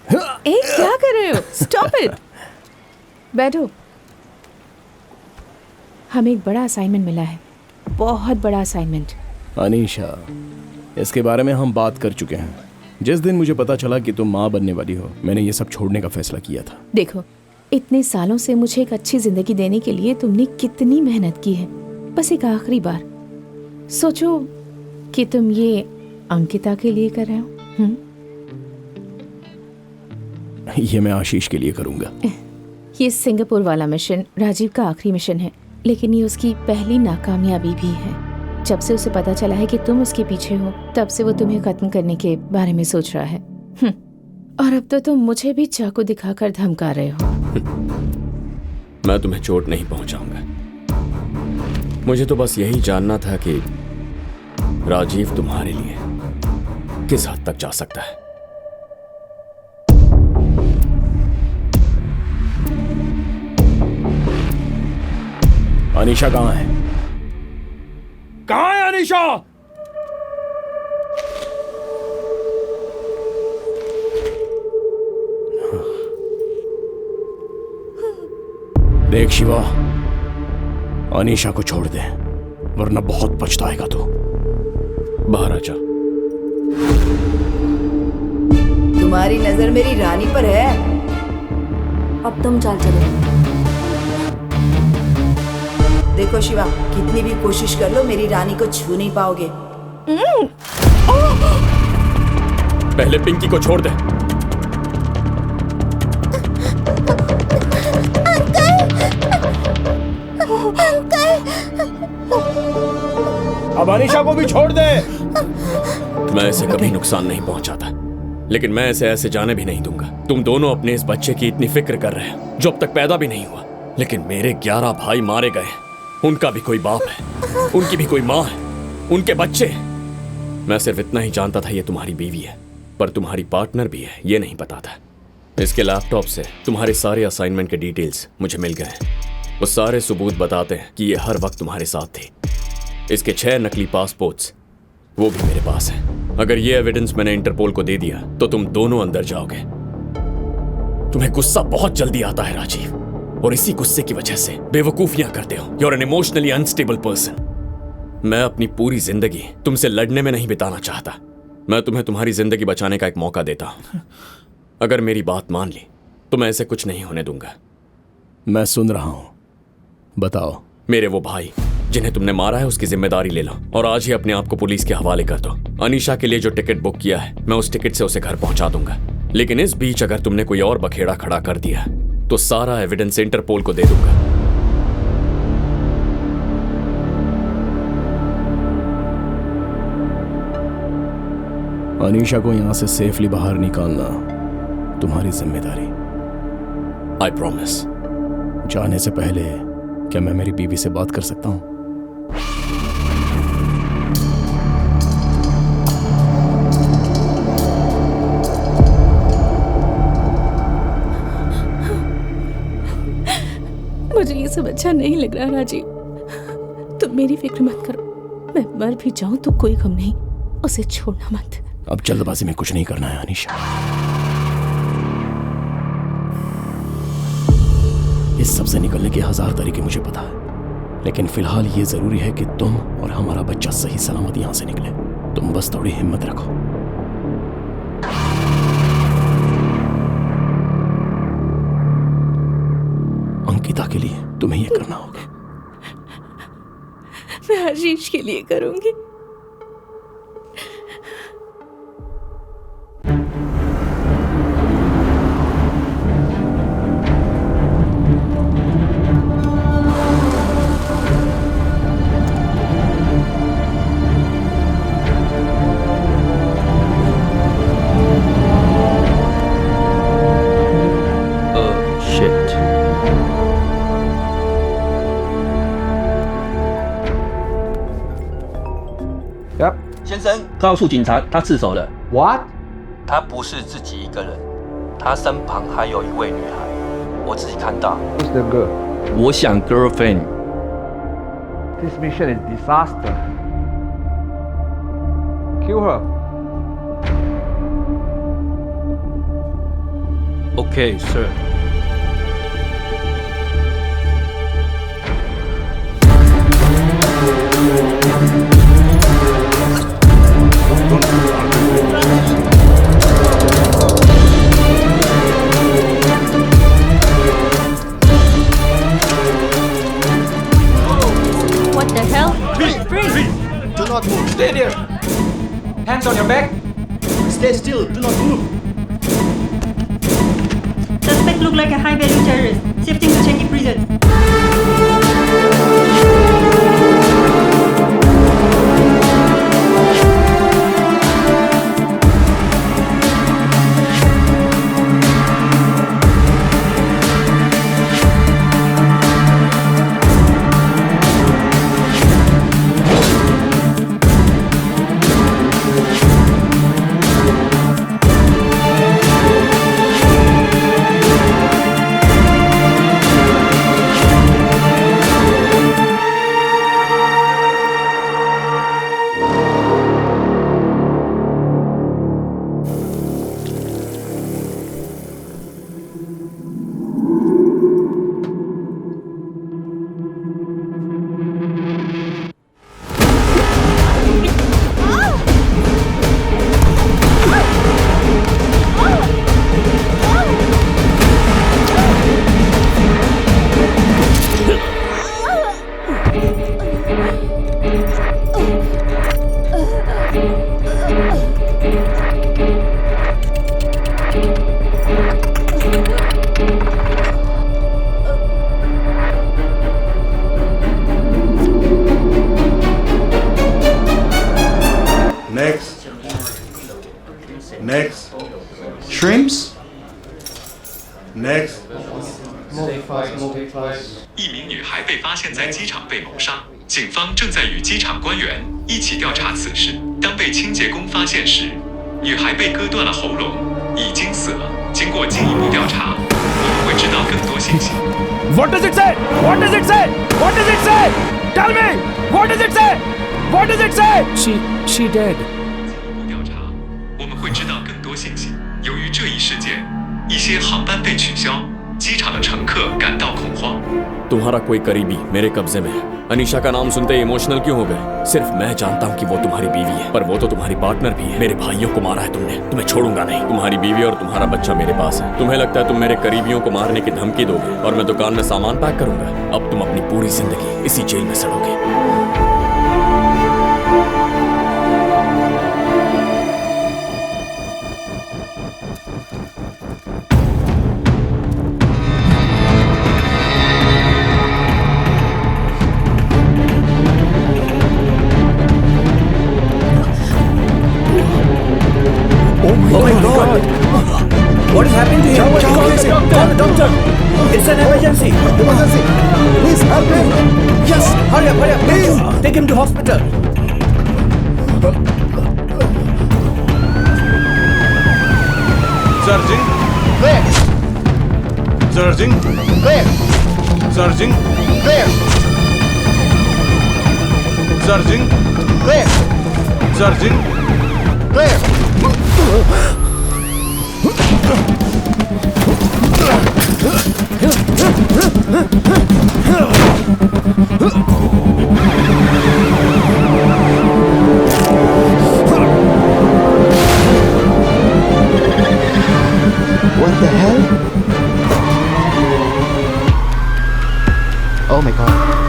ए, क्या कर रहे हो? Stop it. बैठो। हमें एक बड़ा असाइनमेंट मिला है, बहुत बड़ा असाइनमेंट। अनीशा, इसके बारे में हम बात कर चुके हैं। जिस दिन मुझे पता चला कि तुम माँ बनने वाली हो, मैंने ये सब छोड़ने का फैसला किया था। देखो, इतने सालों से मुझे एक अच्छी जिंदगी देने के लिए तुमने कितनी मेहनत की है। बस एक आखिरी बार सोचो कि तुम ये अंकिता के लिए कर रहे हो। ये मैं आशीष के लिए करूंगा। ये सिंगापुर वाला मिशन राजीव का आखिरी मिशन है, लेकिन ये उसकी पहली नाकामयाबी भी है। जब से उसे पता चला है कि तुम उसके पीछे हो, तब से वो तुम्हें खत्म करने के बारे में सोच रहा है। और अब तो तुम मुझे भी चाकू दिखाकर धमका रहे हो। मैं तुम्हें चोट नहीं पहुंचाऊंगा। मुझे तो बस यही जानना था कि राजीव तुम्हारे लिए किस हद तक जा सकता है। अनीशा कहाँ है? कहाँ है अनीशा? देख शिवा, अनीशा को छोड़ दे, वरना बहुत पछताएगा तू। बाहर आ जा। तुम्हारी नजर मेरी रानी पर है। अब तुम चाल चलो। देखो शिवा, कितनी भी कोशिश कर लो, मेरी रानी को छू नहीं पाओगे। पहले पिंकी को छोड़ दे। अब अनीशा को भी छोड़ दे। मैं इसे कभी नुकसान नहीं पहुंचाता, लेकिन मैं इसे ऐसे जाने भी नहीं दूंगा। तुम दोनों अपने इस बच्चे की इतनी फिक्र कर रहे हो जो अब तक पैदा भी नहीं हुआ, लेकिन मेरे 11 भाई मारे गए। उनका भी कोई बाप है, उनकी भी कोई माँ है, उनके बच्चे। मैं सिर्फ इतना ही जानता था ये तुम्हारी बीवी है, पर तुम्हारी पार्टनर भी है ये नहीं पता था। इसके लैपटॉप से तुम्हारे सारे असाइनमेंट के डिटेल्स मुझे मिल गए। वो सारे सबूत बताते हैं कि ये हर वक्त तुम्हारे साथ थी। इसके 6 नकली पासपोर्ट्स वो भी मेरे पास है। अगर ये एविडेंस मैंने इंटरपोल को दे दिया तो तुम दोनों अंदर जाओगे। तुम्हें गुस्सा बहुत जल्दी आता है राजीव, और इसी गुस्से की वजह से बेवकूफियां करते हो। You are an emotionally unstable person. मैं अपनी पूरी जिंदगी तुमसे लड़ने में नहीं बिताना चाहता। मैं तुम्हें तुम्हारी जिंदगी बचाने का एक मौका देता हूं। अगर मेरी बात मान ली तो मैं ऐसे कुछ नहीं होने दूंगा। मैं सुन रहा हूं, बताओ। मेरे वो भाई जिन्हें तुमने मारा है उसकी जिम्मेदारी ले लो, और आज ही अपने आप को पुलिस के हवाले कर दो। अनीशा के लिए जो टिकट बुक किया है, मैं उस टिकट से उसे घर पहुंचा दूंगा। लेकिन इस बीच अगर तुमने कोई और बखेड़ा खड़ा कर दिया तो सारा एविडेंस इंटरपोल को दे दूंगा। अनीशा को यहां से सेफली बाहर निकालना तुम्हारी जिम्मेदारी। I promise. जाने से पहले क्या मैं मेरी बीवी से बात कर सकता हूं? मुझे ये सब अच्छा नहीं लग रहा राजीव। तुम मेरी फिक्र मत करो। मैं मर भी जाऊं तो कोई गम नहीं। उसे छोड़ना मत। अब जल्दबाजी में कुछ नहीं करना है अनीशा। इस सब से निकलने के 1000 तरीके मुझे पता है, लेकिन फिलहाल ये जरूरी है कि तुम और हमारा बच्चा सही सलामत यहां से निकले। तुम बस थोड़ी हिम्मत रखो। अंकिता के लिए तुम्हें ये करना होगा। मैं आशीष के लिए करूंगी।先生，告诉警察他自首了。 What？ 他不是自己一个人，他身旁还有一位女孩，我自己看到。 Who's the girl? 我想 girlfriend。 This mission is disaster. Kill her. Okay, sir. What the hell? Freeze! Do not move. Stay there! Hands on your back! Stay still. Do not move. Suspect look like a high-value terrorist. Shifting to Changi prison. Next. Next. Shrimps. Next. 一名女孩被发现在机场被谋杀，警方正在与机场官员一起调查此事。当被清洁工发现时，女孩被割断了喉咙，已经死了。经过进一步调查，我们会知道更多信息。What does it say? What does it say? What does it say? Tell me! What does it say? What does it say? She dead. 进一步调查，我们会知道更多信息。由于这一事件，一些航班被取消，机场的乘客感到恐慌。 तुम्हारा कोई करीबी मेरे कब्जे में है। अनीशा का नाम सुनते ही इमोशनल क्यों हो गए? सिर्फ मैं जानता हूँ कि वो तुम्हारी बीवी है, पर वो तो तुम्हारी पार्टनर भी है। मेरे भाइयों को मारा है तुमने, तुम्हें छोड़ूंगा नहीं। तुम्हारी बीवी और तुम्हारा बच्चा मेरे पास है। तुम्हें लगता है तुम मेरे करीबियों को मारने की धमकी दोगे और मैं दुकान में सामान पैक करूंगा? अब तुम अपनी पूरी जिंदगी इसी जेल में सड़ोगे। What is happening to him? Call the doctor! It's an emergency! Emergency. Please help me. Yes! Hurry up, please! Take him to hospital! Surging. Clear. Surging. Clear. Surging. Clear. Surging. Clear. Surging. Clear. What the hell? Oh my god.